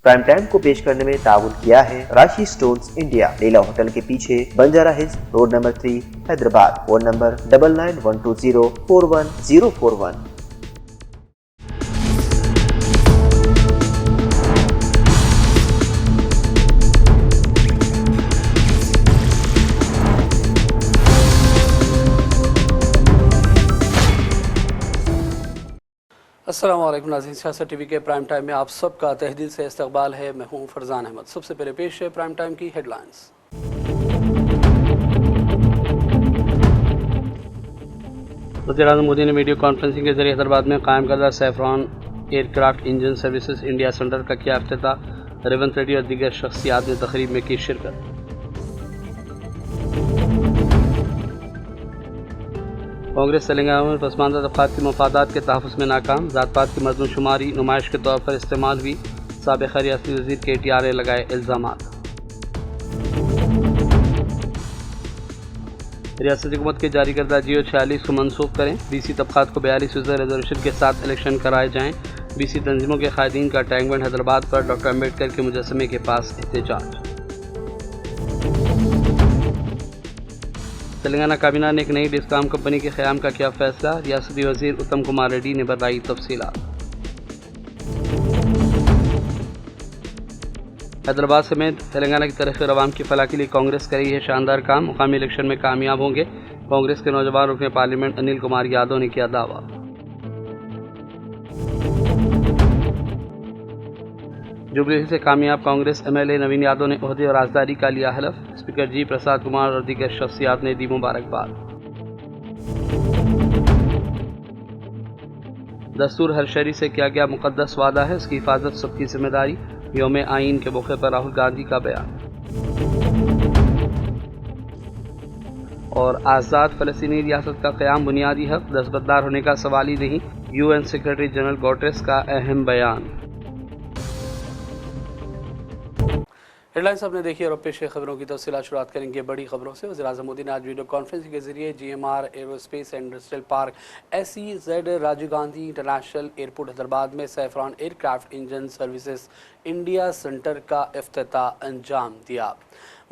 Prime time को पेश करने में ताउन किया है राशि स्टोन्स इंडिया, लीला होटल के पीछे, Banjara hills, road number 3, Hyderabad. Phone number 9912041041। अस्सलाम वालेकुम नाज़रीन, सियासत टीवी के प्राइम टाइम में आप सबका तहदील से इस्तकबाल है। मैं हूं फरजान अहमद। सबसे पहले पेश है प्राइम टाइम की हेडलाइंस। वज़ीर-ए-आज़म मोदी ने वीडियो कॉन्फ्रेंसिंग के जरिए हैदराबाद में कायम करदा saffron aircraft engine services India centre का किया इफ्तिताह। रेवंत रेड्डी और दीगर शख्सियात ने तकरीब में की शिरकत। कांग्रेस तेलंगाना में पसमानदा तबक़ात के मफादात के तहफ़्फ़ुज़ में नाकाम। ज़ात-पात की मर्दमशुमारी नुमाइश के तौर पर इस्तेमाल हुई। साबिक़ रियासती वज़ीर KTR ने लगाए इल्ज़ामात। रियासती हुकूमत के जारी करदा जियो 46 को मनसूख करें। BC तबक़ात को 42% रिजर्वेशन के साथ इलेक्शन कराए जाएँ। BC तंजीमों के कायदीन का टैंक बैंड हैदराबाद पर डॉक्टर अम्बेडकर के मुजस्समे के पास एहतजाज। तेलंगाना काबीना ने एक नई डिस्कॉम कंपनी के क़याम का किया फैसला। रियासती वज़ीर उत्तम कुमार रेड्डी ने बताई तफसीलात। हैदराबाद समेत तेलंगाना की तरक्की और अवाम की फलाह के लिए कांग्रेस कर रही है शानदार काम। मुकामी इलेक्शन में कामयाब होंगे, कांग्रेस के नौजवान रुकन पार्लियामेंट अनिल कुमार यादव ने किया दावा। जुबली से कामयाब कांग्रेस MLA नवीन यादव ने ओहदे और राजदारी का लिया हलफ। स्पीकर G प्रसाद कुमार और दीगर शख्सियात ने दी मुबारकबाद। दस्तूर हर शहरी से किया गया मुक़द्दस वादा है, उसकी हिफाजत सबकी जिम्मेदारी। यौम आइन के मौके पर राहुल गांधी का बयान। और आज़ाद फ़लस्तीनी रियासत का क़याम बुनियादी हक़, दस्तबरदार होने का सवाल ही नहीं। UN सेक्रेटरी जनरल गुटेरेस का अहम बयान। हेडलाइंस आपने देखी और अब पेश खबरों की तफसीलात शुरुआत करेंगे बड़ी खबरों से। वज़ीर-ए-आज़म मोदी ने आज वीडियो कॉन्फ्रेंसिंग के जरिए GMR aerospace and industrial park SEZ Rajiv Gandhi international airport Hyderabad में Safran aircraft engine services India centre का इफ्तिताह अंजाम दिया।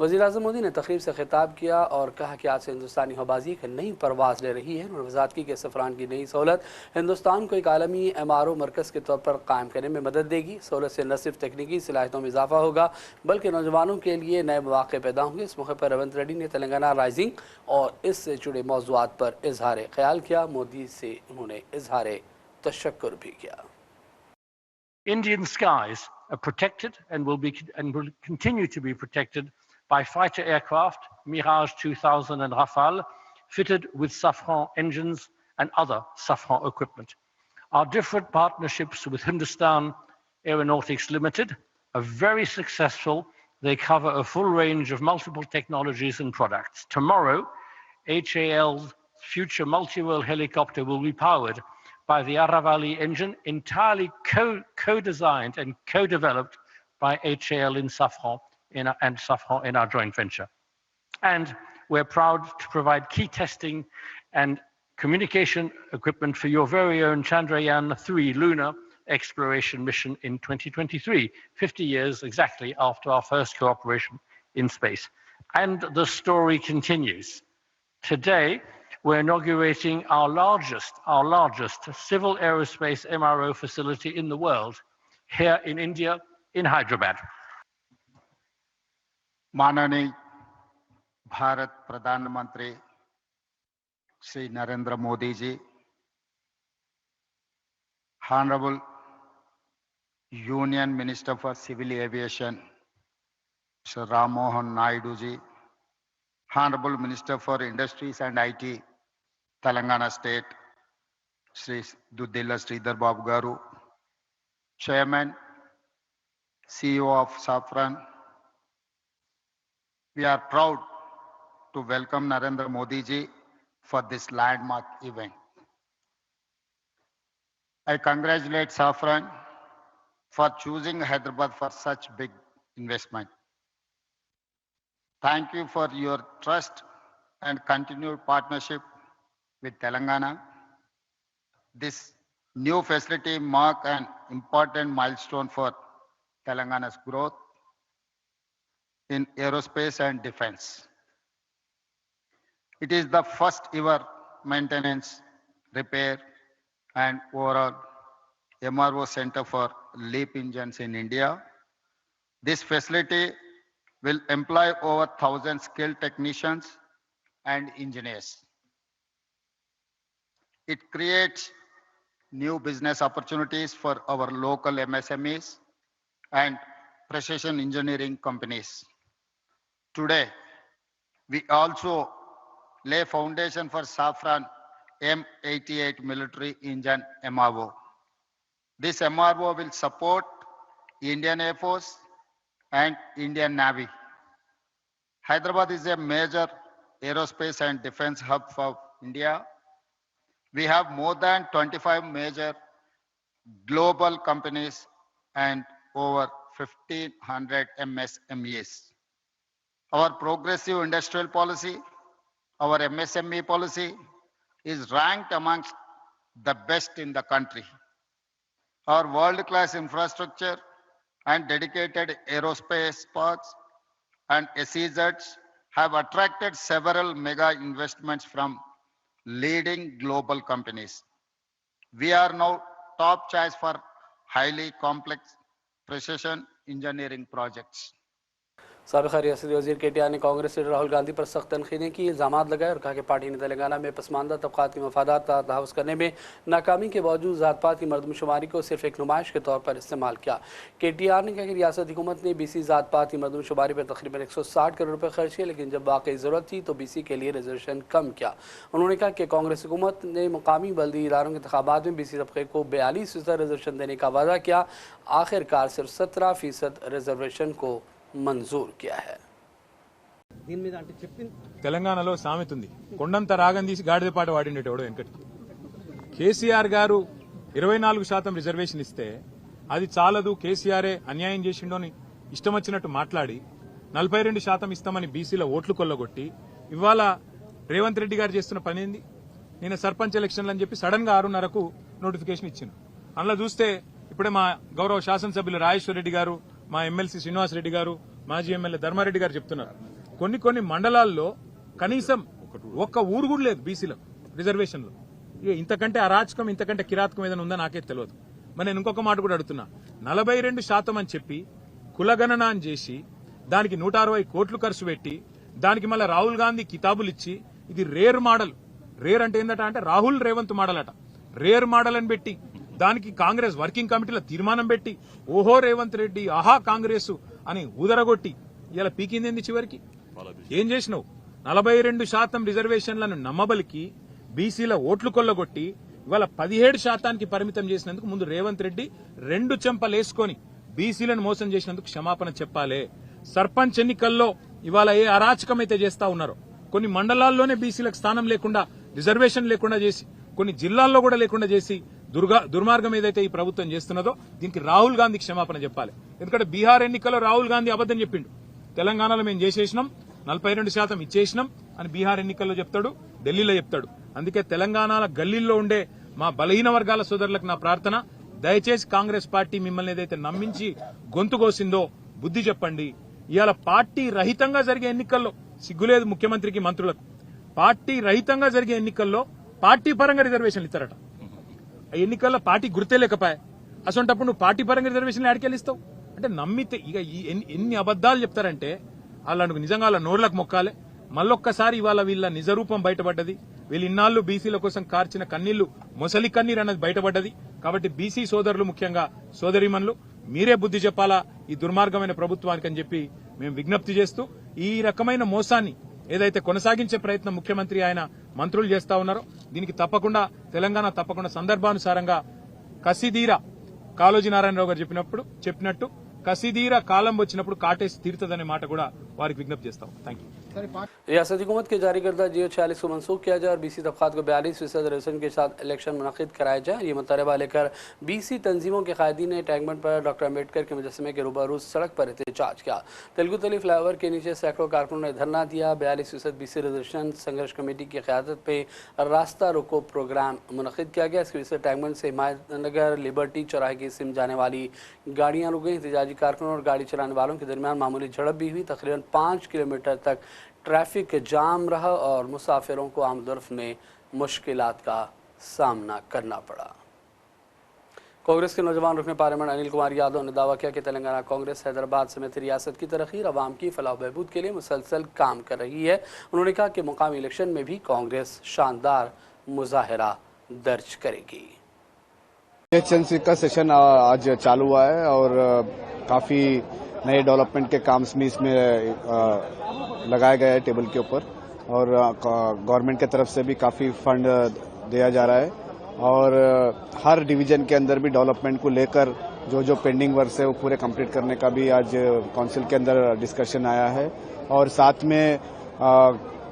वज़ीर-ए-आज़म मोदी ने तकरीब से खिताब किया और कहा कि आज से हिंदुस्तानी हवाबाजी एक नई परवाज़ ले रही है और वज़ारत की कि सफ़रान की नई सहूलत हिंदुस्तान को एक आलमी MRO मरकज़ के तौर पर कायम करने में मदद देगी। सहूलत से न सिर्फ तकनीकी सलाहियतों में इजाफा होगा बल्कि नौजवानों के लिए नए मौक़े पैदा होंगे। इस मौके पर रेवंत रेड्डी ने तेलंगाना राइजिंग और इससे जुड़े मौज़ूआत पर इजहार ख्याल किया। मोदी से उन्होंने इजहार तशक्कुर भी किया। Indian skies are protected and will continue to be protected by fighter aircraft, Mirage 2000 and Rafale, fitted with Safran engines and other Safran equipment. Our different partnerships with Hindustan Aeronautics Limited are very successful. They cover a full range of multiple technologies and products. Tomorrow, HAL's future multi-role helicopter will be powered by the Aravali engine, entirely co-designed and co-developed by HAL in Safran and Safran in our joint venture. And we're proud to provide key testing and communication equipment for your very own Chandrayaan-3 lunar exploration mission in 2023, 50 years exactly after our first cooperation in space. And the story continues. Today, we're inaugurating our largest civil aerospace MRO facility in the world, here in India, in Hyderabad. माननीय भारत प्रधानमंत्री Shri Narendra Modi ji, Honorable Union Minister for Civil Aviation Sir Ram Mohan Naidu ji, Honorable Minister for Industries and IT Telangana State Sri Duddilla Sridhar Babu Garu, Chairman CEO of Safran, we are proud to welcome Narendra Modi ji for this landmark event. I congratulate Safran for choosing Hyderabad for such big investment. Thank you for your trust and continued partnership with Telangana. This new facility marks an important milestone for Telangana's growth in aerospace and defense. It is the first ever maintenance, repair, and overall MRO center for LEAP engines in India. This facility will employ over 1,000 skilled technicians and engineers. It creates new business opportunities for our local MSMEs and precision engineering companies. Today, we also lay foundation for Safran M88 military engine MRO. This MRO will support Indian Air Force and Indian Navy. Hyderabad is a major aerospace and defense hub for India. We have more than 25 major global companies and over 1,500 MSMEs. Our progressive industrial policy, our MSME policy is ranked amongst the best in the country. Our world-class infrastructure and dedicated aerospace parks and SEZs have attracted several mega investments from leading global companies. We are now top choice for highly complex precision engineering projects. साबिक़ रियासती वज़ीर KTR ने Congress leader Rahul Gandhi पर सख्त तनक़ीदें की, इल्ज़ामात लगाए और कहा कि पार्टी ने तेलंगाना में पसमानदा तबक़ात के मफादात का तहफ़्फ़ुज़ करने में नाकामी के बावजूद ज़ात पात की मरदमशुमारी को सिर्फ एक नुमाइश के तौर पर इस्तेमाल किया। KTR ने कहा कि रियासती हुकूमत ने BC ज़ात पात की मरदमशुमारी पर तकरीबन 160 करोड़ रुपये खर्च किए, लेकिन जब वाकई ज़रूरत थी तो BC के लिए रिजर्वेशन कम किया। उन्होंने कहा कि कांग्रेस हुकूमत ने मुकामी बल्दी इदारों के इंतखाबात में BC तबक़े को 42% रिजर्वेशन देने का वादा किया, आखिरकार सिर्फ 17% रिजर्वेशन को मंजूर किया है। తెలంగాణలో సామెత ఉంది, కొండంత రాగం తీసి గాడిదపాట వాడినటోడు వెంకటి. కేసీఆర్ గారు 24% రిజర్వేషన్ ఇస్తే అది చాలదు, కేసీఆరే అన్యాయం చేసిండో అని ఇష్టం వచ్చినట్టు మాట్లాడి 42% ఇస్తామని బీసీల ఓట్లు కొల్లగొట్టి ఇవాళ రేవంత్ రెడ్డి గారు చేస్తున్న పని ఏంది? నేను సర్పంచ్ ఎలక్షన్లు అని చెప్పి సడన్ గా 6:30కు నోటిఫికేషన్ ఇచ్చిండు. అందులో చూస్తే ఇప్పుడే మా గౌరవ శాసనసభ్యులు రాజేశ్వర రెడ్డి గారు, మా ఎమ్మెల్సీ శ్రీనివాస్ రెడ్డి గారు, మాజీ ఎమ్మెల్యే ధర్మారెడ్డి గారు చెప్తున్నారు, కొన్ని మండలాల్లో కనీసం ఒక్క ఊరు కూడా లేదు బీసీలో రిజర్వేషన్లో. ఇంతకంటే అరాచకం, ఇంతకంటే కిరాతకం ఏదైనా ఉందో నాకే తెలియదు. మరి నేను ఇంకొక మాట కూడా అడుగుతున్నా, 42% అని చెప్పి కులగణన అని చేసి దానికి 160 కోట్లు ఖర్చు పెట్టి దానికి మళ్ళీ రాహుల్ గాంధీ కితాబులు ఇచ్చి ఇది రేర్ మోడల్, రేర్ అంటే ఏందట అంటే రాహుల్ రేవంత్ మోడల్ అట, రేర్ మోడల్ అని పెట్టి దానికి కాంగ్రెస్ వర్కింగ్ కమిటీలో తీర్మానం పెట్టి ఓహో రేవంత్ రెడ్డి ఆహా కాంగ్రెస్ అని ఊదరగొట్టి ఇలా పీకిందేంది చివరికి? ఏం చేసినావు? 42% రిజర్వేషన్లను నమ్మబలికి బీసీల ఓట్లు కొల్లగొట్టి ఇవాళ 17% పరిమితం చేసినందుకు ముందు రేవంత్ రెడ్డి 2 చెంపలేసుకొని బీసీలను మోసం చేసినందుకు క్షమాపణ చెప్పాలి. సర్పంచ్ ఎన్నికల్లో ఇవాళ ఏ అరాచకమైతే చేస్తా ఉన్నారో, కొన్ని మండలాల్లోనే బీసీలకు స్థానం లేకుండా, రిజర్వేషన్ లేకుండా చేసి, కొన్ని జిల్లాల్లో కూడా లేకుండా చేసి దుర్మార్గం ఏదైతే ఈ ప్రభుత్వం చేస్తున్నదో దీనికి రాహుల్ గాంధీ క్షమాపణ చెప్పాలి. ఎందుకంటే బీహార్ ఎన్నికల్లో రాహుల్ గాంధీ అబద్దం చెప్పిండు, తెలంగాణలో మేము చేసేసినాం 42% ఇచ్చేసినాం అని బీహార్ ఎన్నికల్లో చెప్తాడు, ఢిల్లీలో చెప్తాడు. అందుకే తెలంగాణ గల్లీల్లో ఉండే మా బలహీన వర్గాల సోదరులకు నా ప్రార్థన, దయచేసి కాంగ్రెస్ పార్టీ మిమ్మల్ని ఏదైతే నమ్మించి గొంతు కోసిందో బుద్ధి చెప్పండి. ఇవాళ పార్టీ రహితంగా జరిగే ఎన్నికల్లో సిగ్గులేదు ముఖ్యమంత్రికి, మంత్రులకు. పార్టీ రహితంగా జరిగే ఎన్నికల్లో పార్టీ పరంగా రిజర్వేషన్లు ఇస్తారట. ఆ ఎన్నికల్లో పార్టీ గుర్తే లేకపోయా, అసొంటప్పుడు నువ్వు పార్టీ పరంగా రిజర్వేషన్లు ఆడికెళ్ళిస్తావు అంటే నమ్మితే ఇక ఎన్ని అబద్దాలు చెప్తారంటే వాళ్ళకు నిజంగా వాళ్ళ నోర్లకు మొక్కాలే. మళ్ళొక్కసారి ఇవాళ వీళ్ళ నిజరూపం బయటపడ్డది. వీళ్ళు ఇన్నాళ్లు బీసీల కోసం కార్చిన కన్నీళ్లు మొసలి కన్నీరు అన్నది బయటపడ్డది. కాబట్టి బీసీ సోదరులు, ముఖ్యంగా సోదరీమణులు, మీరే బుద్ధి చెప్పాలా ఈ దుర్మార్గమైన ప్రభుత్వానికి అని చెప్పి మేము విజ్ఞప్తి చేస్తూ, ఈ రకమైన మోసాన్ని ఏదైతే కొనసాగించే ప్రయత్నం ముఖ్యమంత్రి ఆయన మంత్రులు చేస్తా ఉన్నారో దీనికి తప్పకుండా తెలంగాణ సందర్భానుసారంగా కసిదీరా, కాళోజీ నారాయణరావు గారు చెప్పినట్టు కసిదీరా కాలం వచ్చినప్పుడు కాటేసి తీరుతుందనే మాట కూడా వారికి విజ్ఞప్తి చేస్తాం. Thank you. रियासती हुकूमत के जारी करदा जियो 46 को मनसूख किया जाए और BC तबकात को 42% रिजर्वेशन के साथ इलेक्शन मुनक़िद कराया जाए। ये मुतालबा लेकर BC तंजीमों के कायदीन ने टैगमेंट पर डॉक्टर अम्बेडकर के मुजस्समे के रूबरू सड़क पर एहतजाज किया। तेलुगु तली फ्लाईओवर के नीचे सैकड़ों कारकुनों ने धरना दिया। 42% BC रिजर्वेशन संघर्ष कमेटी की क़यादत पे रास्ता रोको प्रोग्राम मुनक़िद किया गया। इसकी वजह से टैगमेंट से हिमायतनगर लिबर्टी चौराहे की सिम जाने वाली गाड़ियाँ रुक गई। एहतजाजी कारकुनों और गाड़ी चलाने वालों के दरमियान मामूली झड़प भी हुई। तकरीबन 5 किलोमीटर तक ट्रैफिक जाम रहा और मुसाफिरों को आमदोरफ्त में मुश्किलात का सामना करना पड़ा। कांग्रेस के नौजवान रुकन पार्लियामेंट अनिल कुमार यादव ने दावा किया कि तेलंगाना कांग्रेस हैदराबाद समेत रियासत की तरक्की अवाम की फलाह बहबूद के लिए मुसलसल काम कर रही है। उन्होंने कहा कि मुकामी इलेक्शन में भी कांग्रेस शानदार मुजाहरा दर्ज करेगी। HNC का सेशन आज चालू हुआ है और काफी नए डेवलपमेंट के काम भी इसमें लगाया गया है टेबल के ऊपर और गवर्नमेंट की तरफ से भी काफी फंड दिया जा रहा है और हर डिवीजन के अंदर भी डेवलपमेंट को लेकर जो जो पेंडिंग वर्क है वो पूरे कंप्लीट करने का भी आज काउंसिल के अंदर डिस्कशन आया है। और साथ में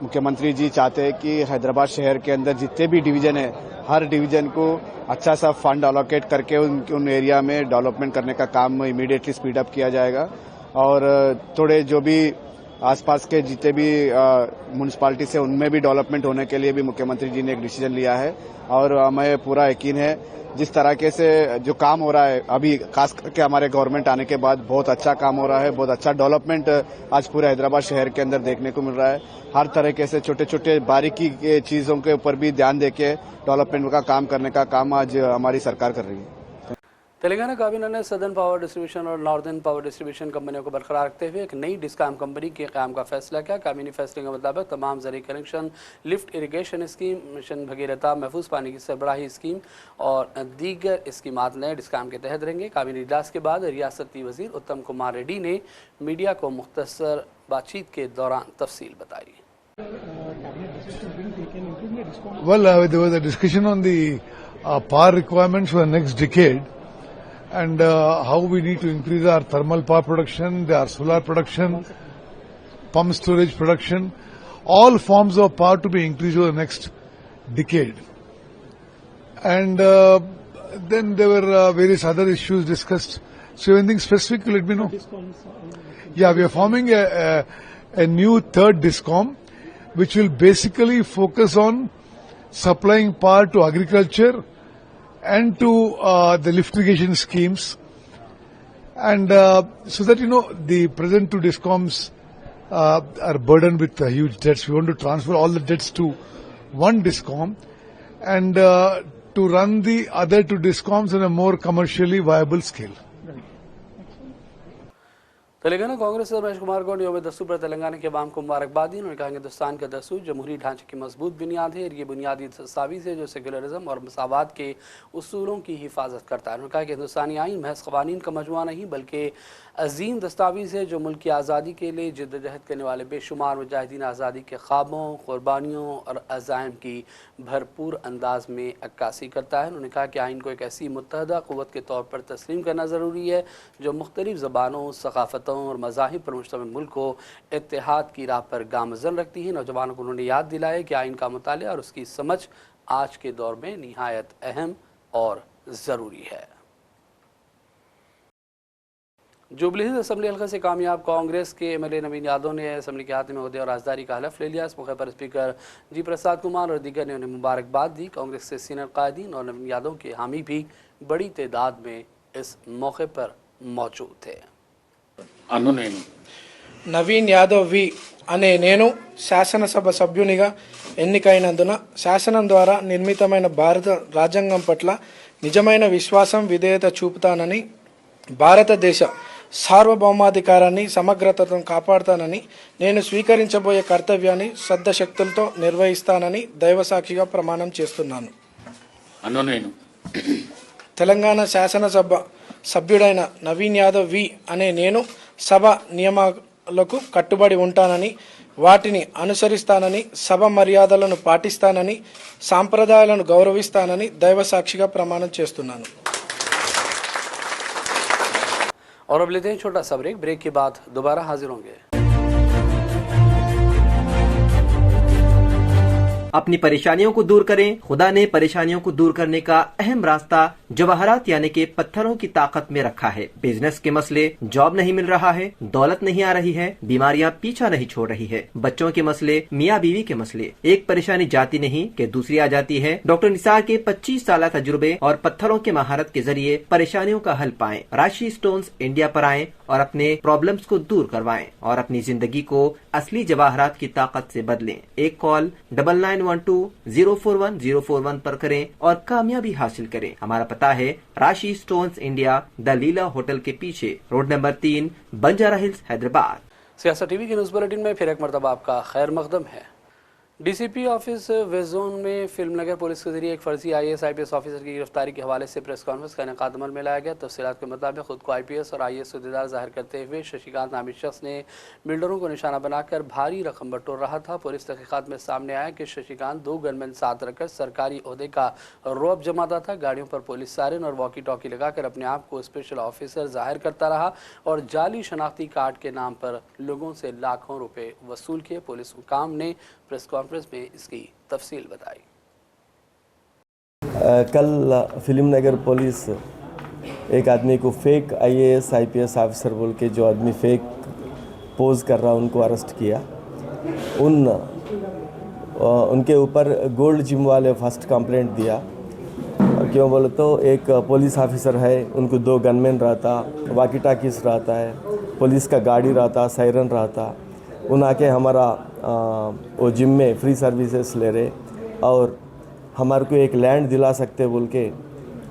मुख्यमंत्री जी चाहते हैं कि हैदराबाद शहर के अंदर जितने भी डिवीजन है हर डिवीजन को अच्छा सा फंड अलोकेट करके उन एरिया में डेवलपमेंट करने का काम इमीडिएटली स्पीड अप किया जाएगा और थोड़े जो भी आसपास के जितने भी म्युनिसिपैलिटी से उनमें भी डेवलपमेंट होने के लिए भी मुख्यमंत्री जी ने एक डिसीजन लिया है और हमें पूरा यकीन है जिस तरीके से जो काम हो रहा है अभी खास करके हमारे गवर्नमेंट आने के बाद बहुत अच्छा काम हो रहा है, बहुत अच्छा डेवलपमेंट आज पूरे हैदराबाद शहर के अंदर देखने को मिल रहा है। हर तरीके से छोटे छोटे बारीकी के चीजों के ऊपर भी ध्यान देके डेवलपमेंट का काम करने का काम आज हमारी सरकार कर रही है। तेलंगाना काबीना ने सदर्न पावर डिस्ट्रीब्यूशन और नॉर्दर्न पावर डिस्ट्रीब्यूशन कंपनियों को बरकरार रखते हुए एक नई डिस्कॉम कंपनी के क़याम का फैसला किया। काबीनी फैसले के मुताबिक तमाम ज़रिए connection, lift irrigation scheme, mission Bhagiratha, महफूज पानी की सरबराही स्कीम और दीगर स्कीमात नए डिस्कॉम के तहत रहेंगे। काबीनी इजलास के बाद रियासती वज़ीर उत्तम कुमार रेड्डी ने मीडिया को मुख्तसर बातचीत के दौरान तफसील बताई। Well, there was a discussion on the power requirements for the next decade and how we need to increase our thermal power production, our solar production, pump storage production, all forms of power to be increased over the next decade. And then there were various other issues discussed. So anything specific, let me know. Yeah, we are forming a new third DISCOM, which will basically focus on supplying power to agriculture and to the lift irrigation schemes, and so that the present two DISCOMs are burdened with huge debts. We want to transfer all the debts to one DISCOM and to run the other two DISCOMs on a more commercially viable scale. Telangana Congress Ramesh Kumar Gaur ने यौम दस्तूर पर तेलंगाना के अवाम को मुबारकबाद दी। उन्होंने कहा कि हिंदुस्तान का दस्तूर जमहूरी ढांचे की मजबूत बुनियाद है और ये बुनियादी दस्तावेज है जो सेकुलरिज्म और मसावात के उसूलों की हिफाजत करता है। उन्होंने कहा कि हिंदुस्तानी आइन महज कवानीन का मजमुआ नहीं बल्कि अजीम दस्तावेज है जो मुल्क की आज़ादी के लिए जिद्दोजहद करने वाले बेशुमार मुजाहिदीन आज़ादी के ख्वाबों, कुर्बानियों और अज़ाइम की भरपूर अंदाज में अक्कासी करता है। उन्होंने कहा कि आइन को एक ऐसी मुत्तहदा क़ुव्वत के तौर पर तस्लीम करना ज़रूरी है जो मुख्तलिफ ज़बानों, सकाफ़तों और मज़ाहिब पर मुश्तमिल मुल्क को इत्तेहाद की राह पर गामज़न रखती है। नौजवानों को उन्होंने याद दिलाया कि आइन का मुतालिया और उसकी समझ आज के दौर में निहायत अहम और ज़रूरी है। जुबली हिल्स असम्बली हल्के से कामयाब कांग्रेस के MLA नवीन यादव ने असम्बली के हाथ में ओहदे और राजदारी का हलफ ले लिया। इस मौके पर स्पीकर जी प्रसाद कुमार और दीगर ने उन्हें मुबारकबाद दी। कांग्रेस के सीनियर कायदीन और नवीन यादव के हामी भी बड़ी तादाद में इस मौके पर मौजूद थे। నవీన్ యాదవ్ వి అనే నేను శాసనసభ సభ్యునిగా ఎన్నికైనందున శాసనం ద్వారా నిర్మితమైన భారత రాజ్యాంగం పట్ల నిజమైన విశ్వాసం, విధేయత చూపుతానని, భారతదేశ సార్వభౌమాధికారాన్ని, సమగ్రతను కాపాడుతానని, నేను స్వీకరించబోయే కర్తవ్యాన్ని శ్రద్ధశక్తులతో నిర్వహిస్తానని దైవసాక్షిగా ప్రమాణం చేస్తున్నాను. తెలంగాణ శాసనసభ సభ్యుడైన నవీన్ యాదవ్ వి అనే నేను సభ నియమాలకు కట్టుబడి ఉంటానని, వాటిని అనుసరిస్తానని, సభ మర్యాదలను పాటిస్తానని, సాంప్రదాయాలను గౌరవిస్తానని దైవసాక్షిగా ప్రమాణం చేస్తున్నాను. और अब लेते हैं छोटा सा ब्रेक के बाद दोबारा हाजिर होंगे। अपनी परेशानियों को दूर करें। खुदा ने परेशानियों को दूर करने का अहम रास्ता जवाहरात यानी के पत्थरों की ताकत में रखा है। बिजनेस के मसले, जॉब नहीं मिल रहा है, दौलत नहीं आ रही है, बीमारियां पीछा नहीं छोड़ रही है, बच्चों के मसले, मियाँ बीवी के मसले, एक परेशानी जाती नहीं कि दूसरी आ जाती है। डॉक्टर निसार के 25 साल तजुर्बे और पत्थरों के महारत के जरिए परेशानियों का हल पाएं। राशि स्टोन्स इंडिया पर आएं और अपने प्रॉब्लम्स को दूर करवाएं और अपनी जिंदगी को असली जवाहरात की ताकत से बदलें। एक कॉल 9912041041 पर करें और कामयाबी हासिल करें। हमारा पता है राशि stones India, the Leela hotel के पीछे, road number 3, Banjara hills, Hyderabad. सियासत टीवी के न्यूज़ बुलेटिन में फिर एक मरतबा आपका खैर मकदम है। डीसीपी ऑफिस वेस्ट जोन में फिल्मनगर पुलिस के जरिए एक फर्जी IAS IPS ऑफिसर की गिरफ्तारी के हवाले से प्रेस कॉन्फ्रेंस का इनेकाद अमल में लाया गया। तफसीलात के मुताबिक खुद को IPS और IAS अहदेदार जाहिर करते हुए शशिकांत नामी शख्स ने बिल्डरों को निशाना बनाकर भारी रकम बटोर रहा था। पुलिस तहकीकात में सामने आया कि शशिकांत 2 गनमैन साथ रखकर सरकारी ओहदे का रौब जमाता था। गाड़ियों पर पुलिस सायरन और वॉकी टॉकी लगाकर अपने आप को स्पेशल ऑफिसर जाहिर करता रहा और जाली शनाख्ती कार्ड के नाम पर लोगों से लाखों रुपए वसूल किए। पुलिस हुकाम ने प्रेस कॉन्फ्रेंस में इसकी तफसील बताई। कल फिल्म नगर पुलिस एक आदमी को फेक IAS IPS ऑफिसर बोल के, जो आदमी फेक पोज कर रहा उनको अरेस्ट किया। उनके ऊपर गोल्ड जिम वाले फर्स्ट कंप्लेंट दिया। क्यों बोले तो एक पुलिस ऑफिसर है, उनको 2 गनमैन रहता, वाकी टाकीस रहता है, पुलिस का गाड़ी रहता, सायरन रहता। उन आके हमारा वो जिम में फ्री सर्विसेज ले रहे और हमारे को एक लैंड दिला सकते बोल के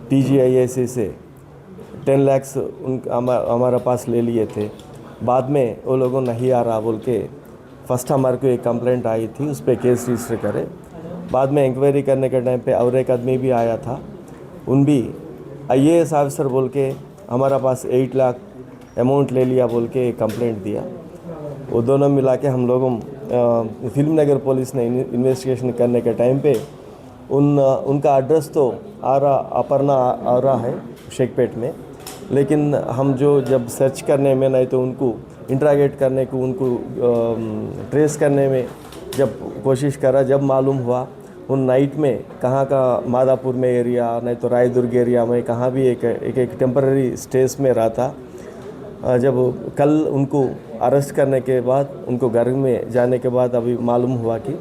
TGIAC से 10 लाख हमारा पास ले लिए थे। बाद में वो लोगों नहीं आ रहा बोल के फर्स्ट हमारे को एक कंप्लेंट आई थी, उस पर केस रजिस्टर करे। बाद में इंक्वायरी करने के टाइम पे और एक आदमी भी आया था, उन भी IAS ऑफिसर बोल के हमारा पास 8 लाख अमाउंट ले लिया बोल के कंप्लेंट दिया। वो दोनों मिला के हम लोगों फिल्म नगर पुलिस ने इन्वेस्टिगेशन करने के टाइम पे उनका एड्रेस तो अपर्णा आ रहा है शेखपेट में, लेकिन हम जब सर्च करने में नहीं तो उनको इंट्रागेट करने को, उनको ट्रेस करने में जब कोशिश करा, जब मालूम हुआ उन नाइट में कहाँ का मादापुर में एरिया नहीं तो रायदुर्ग एरिया में कहाँ भी एक टेम्पररी स्टेज में रहा था। जब कल उनको अरेस्ट करने के बाद, उनको घर में जाने के बाद अभी मालूम हुआ कि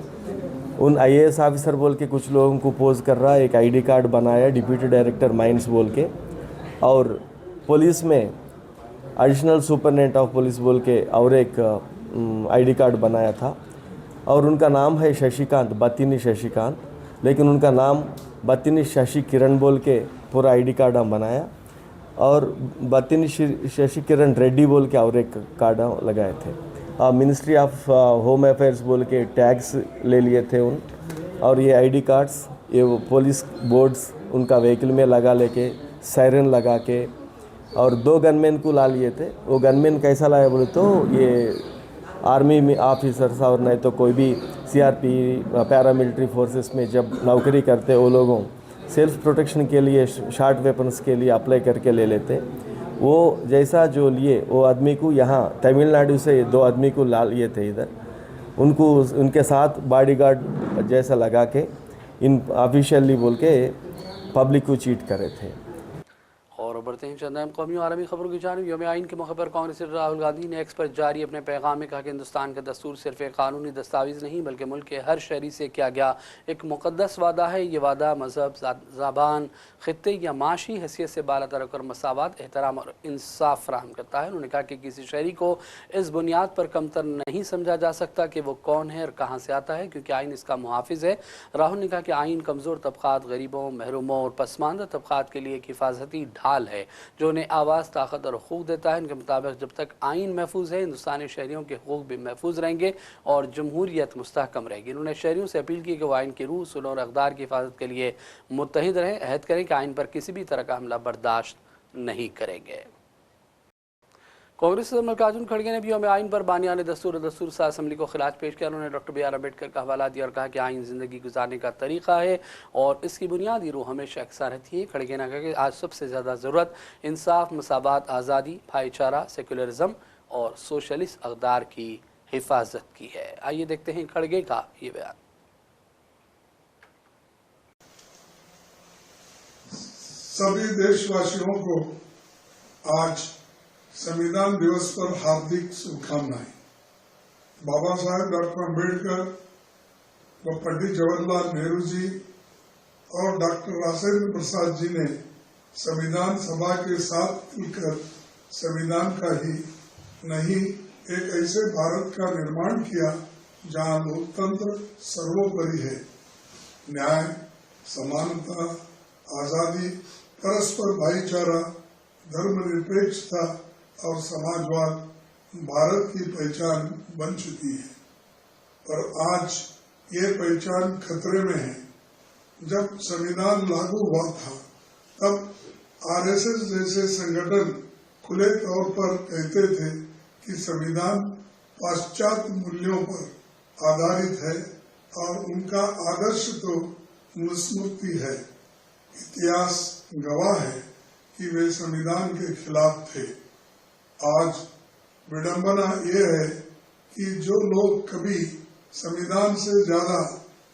उन IAS ऑफिसर बोल के कुछ लोगों को पोज कर रहा है, एक ID कार्ड बनाया डिप्यूटी डायरेक्टर माइंस बोल के, और पुलिस में एडिशनल सुपरिटेंडेंट ऑफ पुलिस बोल के और एक ID कार्ड बनाया था। और उनका नाम है शशिकांत, बत्तिनी शशिकांत, लेकिन उनका नाम बत्तिनी शशि किरण बोल के पूरा ID कार्ड हम बनाया और बत्तिनी शशि किरण रेड्डी बोल के और एक कार्ड लगाए थे। मिनिस्ट्री ऑफ होम अफेयर्स बोल के टैग्स ले लिए थे उन, और ये ID कार्ड्स ये पुलिस बोर्ड्स उनका व्हीकल में लगा लेके सायरन लगा के और 2 गनमैन को ला लिए थे। वो गनमैन कैसा लाया बोले तो ये आर्मी में ऑफिसर्स और नहीं तो कोई भी CRP पैरामिलिट्री फोर्सेस में जब नौकरी करते वो लोगों सेल्फ प्रोटेक्शन के लिए शार्ट वेपन्स के लिए अप्लाई करके ले लेते। वो जैसा जो लिए वो आदमी को यहाँ तमिलनाडु से 2 आदमी को ला लिए थे इधर, उनको उनके साथ बॉडीगार्ड जैसा लगा के इन ऑफिशियली बोल के पब्लिक को चीट करे थे। और बढ़ते हैं चंद अहम कौमी और आलमी खबरों की जानिब। यौम आइन के मौके पर कांग्रेस राहुल गांधी ने एक्स पर जारी अपने पैगाम में कहा कि हिंदुस्तान का दस्तूर सिर्फ एक कानूनी दस्तावेज़ नहीं बल्कि मुल्क के हर शहरी से किया गया एक मुक़द्दस वादा है। ये वादा मज़हब, ज़बान, ख़ित्ते या माशी हैसियत से बाला रखकर मसावत, एहतराम और इंसाफ फराहम करता है। उन्होंने कहा कि किसी शहरी को इस बुनियाद पर कमतर नहीं समझा जा सकता कि वो कौन है और कहाँ से आता है, क्योंकि आइन इसका मुहाफ़िज़ है। राहुल ने कहा कि आइन कमज़ोर तबक़ात, गरीबों, महरूमों और पसमानदा तबक़ात के लिए एक हिफाजती ढाल है जो उन्हें आवाज़, ताकत और हुकूक देता है। इनके मुताबिक जब तक आइन महफूज है, हिंदुस्तानी शहरियों के हुकूक भी महफूज रहेंगे और जमहूरियत मुस्तहकम रहेगी। उन्होंने शहरियों से अपील की कि वो आइन की रूह, सुलह और अक़दार की हिफाजत के लिए मुत्तहिद रहें, अहद करें कि आइन पर किसी भी तरह का हमला बर्दाश्त नहीं करेंगे। कांग्रेस मल्लिकार्जुन खड़गे ने भी यौम आइन पर बानियान दस्तूर और दस्तूर साज असम्बली को खिलाफ पेश किया। उन्होंने डॉक्टर BR अम्बेडकर का हवाला दिया और कहा कि आइन ज़िंदगी गुजारने का तरीक़ा है और इसकी बुनियादी रूह हमेशा यकसा रहती है। खड़गे ने कहा कि आज सबसे ज़्यादा ज़रूरत इंसाफ, मसावात, आज़ादी, भाईचारा, सेकुलरिज़म और सोशलिस्ट अक़दार की हिफाजत की है। आइए देखते हैं खड़गे का ये बयान। सभी देशवासियों को आज संविधान दिवस पर हार्दिक शुभकामनाएं। बाबा साहेब डॉक्टर अम्बेडकर व पंडित जवाहरलाल नेहरू जी और डॉक्टर राजेंद्र प्रसाद जी ने संविधान सभा के साथ मिलकर संविधान का ही नहीं एक ऐसे भारत का निर्माण किया जहां लोकतंत्र सर्वोपरि है। न्याय, समानता, आजादी, परस्पर भाईचारा, धर्मनिरपेक्षता और समाजवाद भारत की पहचान बन चुकी है, पर आज ये पहचान खतरे में है। जब संविधान लागू हुआ था तब आरएसएस जैसे संगठन खुले तौर पर कहते थे कि संविधान पाश्चात्य मूल्यों पर आधारित है और उनका आदर्श तो मनुस्मृति है। इतिहास गवाह है कि वे संविधान के खिलाफ थे। आज विडंबना ये है कि जो लोग कभी संविधान से ज्यादा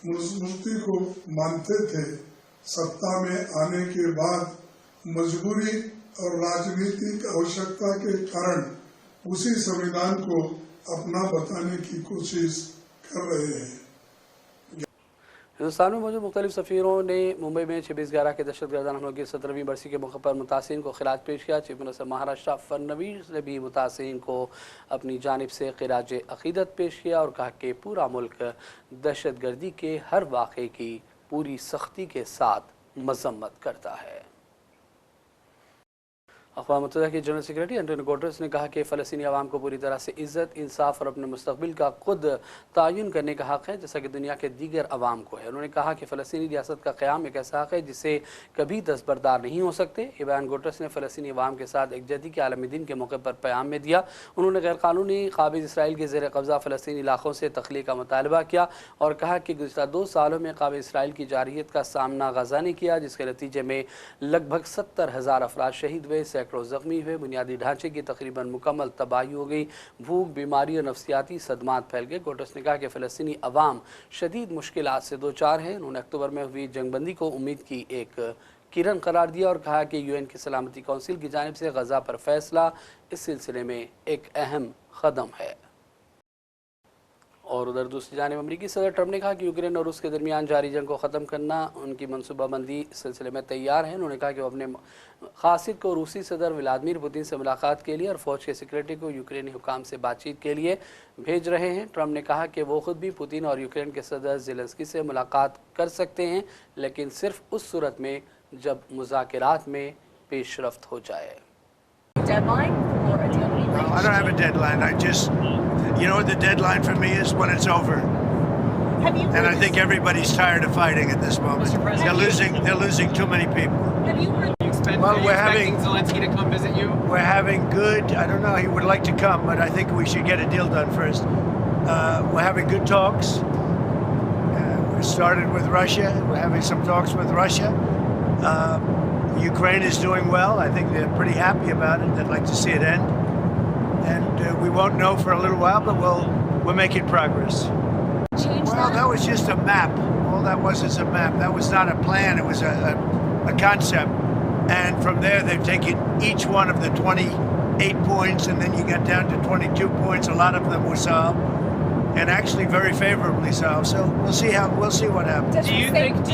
मनुस्मृति को मानते थे, सत्ता में आने के बाद मजबूरी और राजनीतिक आवश्यकता के कारण उसी संविधान को अपना बताने की कोशिश कर रहे हैं। हिंदुस्तान में मौजूद मुख्तलिफ सफ़ीरों ने मुंबई में 26/11 के दहशतगर्दाना हमलों की 17वीं बरसी के मौके पर मुतासिरीन को खिराज पेश किया। चीफ मिनिस्टर महाराष्ट्र फडणवीस ने भी मुतासिरीन को अपनी जानिब से खिराज अकीदत पेश किया और कहा कि पूरा मुल्क दहशतगर्दी के हर वाक़े की पूरी सख्ती के साथ मजम्मत करता है। अक़वाम मुत्तहिदा के जनरल सेक्रेटरी एंटोनियो गुटेरेस ने कहा कि फ़लस्तीनी अवाम को पूरी तरह से इज़्ज़त, इंसाफ और अपने मुस्तक़बिल का खुद तयन करने का हक़ है, जैसा कि दुनिया के दीगर अवाम को है। उन्होंने कहा कि फ़लस्तीनी रियासत का क़याम एक ऐसा हक़ है जिसे कभी दस्तबरदार नहीं हो सकते। ये बयान गुटेरेस ने फ़लस्तीनी अवाम के साथ एकजहती के आलमी दिन के मौके पर प्याम में दिया। उन्होंने गैर कानूनी काबिज़ इसराइल के ज़ेर कब्ज़ा फ़लस्तीनी इलाक़ों से तख़लीक़ का मुतालबा किया और कहा कि गुज़िश्ता 2 सालों में काबिज़ इसराइल की जारहियत का सामना गज़ा ने किया, जिसके नतीजे में लगभग 70,000 अफराद शहीद हुए, सैकड़ों ज़ख्मी हुए, बुनियादी ढांचे की तकरीबन मुकम्मल तबाही हो गई, भूख, बीमारी और नफ्सियाती सदमात फैल गए। गुटेरेस ने कहा कि फ़लस्तीनी अवाम शदीद मुश्किलात से दो चार हैं। उन्होंने अक्टूबर में हुई जंगबंदी को उम्मीद की एक किरण करार दिया और कहा कि यूएन की सलामती कौंसिल की जानिब से गज़ा पर फैसला इस सिलसिले में एक अहम कदम है। और उधर दूसरी जानिब अमरीकी सदर ट्रंप ने कहा कि यूक्रेन और रूस के दरमियान जारी जंग को ख़त्म करना उनकी मनसूबाबंदी इस सिलसिले में तैयार है। उन्होंने कहा कि वो अपने क़ासिद को रूसी सदर व्लादिमीर पुतिन से मुलाकात के लिए और फ़ौज के सेक्रेटरी को यूक्रेनी हुकाम से बातचीत के लिए भेज रहे हैं। ट्रंप ने कहा कि वो ख़ुद भी पुतिन और यूक्रेन के सदर ज़ेलेंस्की से मुलाकात कर सकते हैं, लेकिन सिर्फ उस सूरत में जब मुज़ाकरात में पेशरफ्त हो जाए। I don't have a deadline. You know what the deadline for me is? When it's over. And I think everybody's tired of fighting at this moment. They're losing too many people. Have you heard? Well, we're having Zelensky to come visit you. We're having good. I don't know. He would like to come, but I think we should get a deal done first. We're having good talks. We started with Russia. We're having some talks with Russia. Ukraine is doing well. I think they're pretty happy about it. They'd like to see it end. And we won't know for a little while, but we're making progress. Well, that was just a map. All that was is a map. That was not a plan. It was a concept. And from there, they've taken each one of the 28 points, and then you get down to 22 points. A lot of them were solved, and actually very favorably solved. So we'll see what happens. Do you think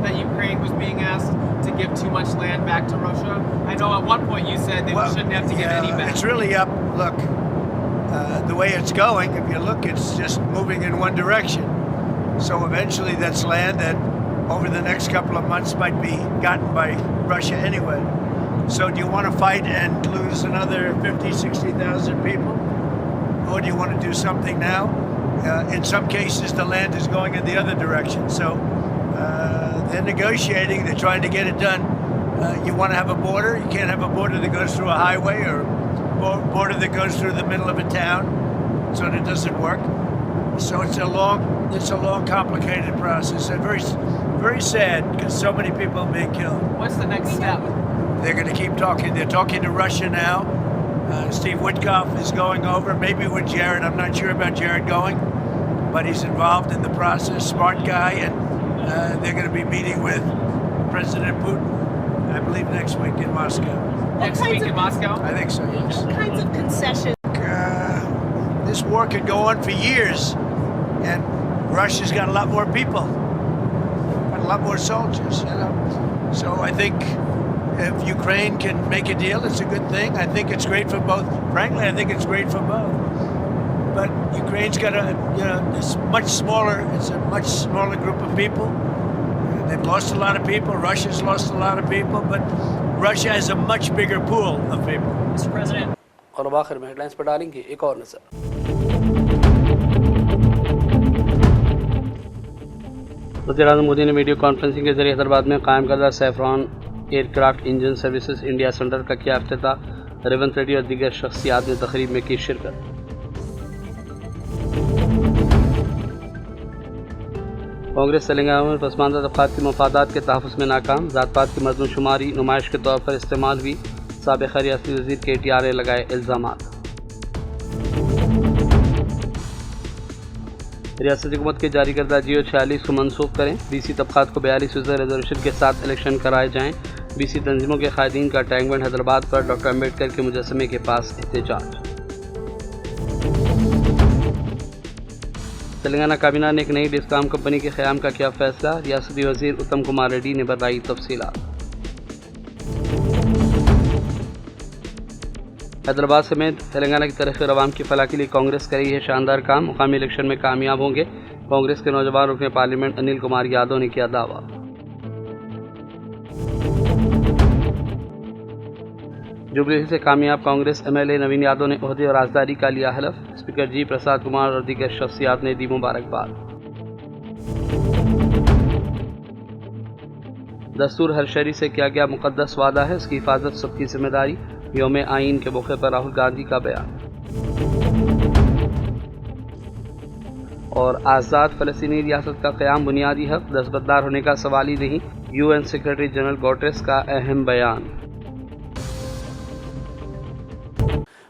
that Ukraine was being asked to give too much land back to Russia? I know at one point you said they shouldn't have to give any back. It's really up. Look, the way it's going, if you look, it's just moving in one direction. So eventually that's land that over the next couple of months might be gotten by Russia anyway. So do you want to fight and lose another 50, 60,000 people? Or do you want to do something now? In some cases, the land is going in the other direction. So they're negotiating. They're trying to get it done. You want to have a border. You can't have a border that goes through a highway or a border that goes through the middle of a town. So that doesn't work. So it's a long, complicated process, and very, very sad because so many people are being killed. What's the next step? They're going to keep talking. They're talking to Russia now. Steve Witkoff is going over, maybe with Jared. I'm not sure about Jared going, but he's involved in the process. Smart guy, and they're going to be meeting with President Putin I believe next week in Moscow. Next week in Moscow? I think so, yes. What kinds of concessions? This war could go on for years, and Russia's got a lot more people, got a lot more soldiers, you know. So I think if Ukraine can make a deal, it's a good thing. I think it's great for both. Frankly, I think it's great for both. But Ukraine's got it's a much smaller group of people. They've lost a lot of people. Russia's lost a lot of people, but Russia has a much bigger pool of people. Mr. President. और अब आखिर में headlines पर डालेंगे एक और नजर। वज़ीर-ए-आज़म मोदी ने वीडियो कॉन्फ्रेंसिंग के जरिए हैदराबाद में कायम करदा saffron aircraft engine services India centre का किया इफ्तिताह। रेवंत रेड्डी और दीगर शख्सियात ने तकरीब में की शिरकत। कांग्रेस तेलंगाना में पसमानदा तबक़ात के मफादात के तहफ़्फ़ुज़ में नाकाम। ज़ात-पात की मर्दमशुमारी नुमाइश के तौर पर इस्तेमाल हुई। साबिक़ रियासती वज़ीर KTR ने लगाए इल्ज़ामात। रियासती हुकूमत के जारी करदा जियो 46 को मनसूख करें। BC तबक़ात को 42% रिजर्वेशन के साथ इलेक्शन कराए जाएँ। BC तंजीमों के कायदीन का टैंक बैंड हैदराबाद पर डॉक्टर अम्बेडकर के मुजस्समे के पास एहतजाज। तेलंगाना काबीना ने एक नई डिस्कॉम कंपनी के क़याम का किया फैसला। रियासती वज़ीर उत्तम कुमार रेड्डी ने बताई तफसीलात। हैदराबाद समेत तेलंगाना की तरक्की और अवाम की फलाह के लिए कांग्रेस कर रही है शानदार काम। मुकामी इलेक्शन में कामयाब होंगे। कांग्रेस के नौजवान रुकने पार्लियामेंट अनिल कुमार यादव ने किया दावा। जुबली से कामयाब कांग्रेस MLA नवीन यादव ने ओहदे और राजदारी का लिया हलफ। स्पीकर जी प्रसाद कुमार और दीगर शख्सियात ने दी मुबारकबाद। दस्तूर हर शहरी से किया गया मुकद्दस वादा है, उसकी हिफाजत सबकी जिम्मेदारी। यौम आइन के मौके पर राहुल गांधी का बयान। और आज़ाद फ़लस्तीनी रियासत का क़याम बुनियादी हक़, दस्तबरदार होने का सवाल ही नहीं। UN सेक्रेटरी जनरल गुटेरेस का अहम बयान।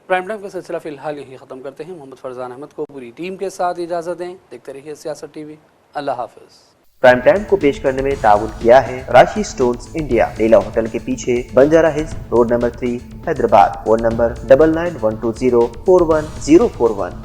प्राइम टाइम का सिलसिला फिलहाल यही ख़त्म करते हैं। मोहम्मद फरजान अहमद को पूरी टीम के साथ इजाज़त दें। देखते रहिए सियासत TV। अल्लाह हाफ़िज़। प्राइम टाइम को पेश करने में ताउन किया है राशि स्टोन्स इंडिया, लीला होटल के पीछे, Banjara hills, road number 3, Hyderabad. Phone number 9912041041।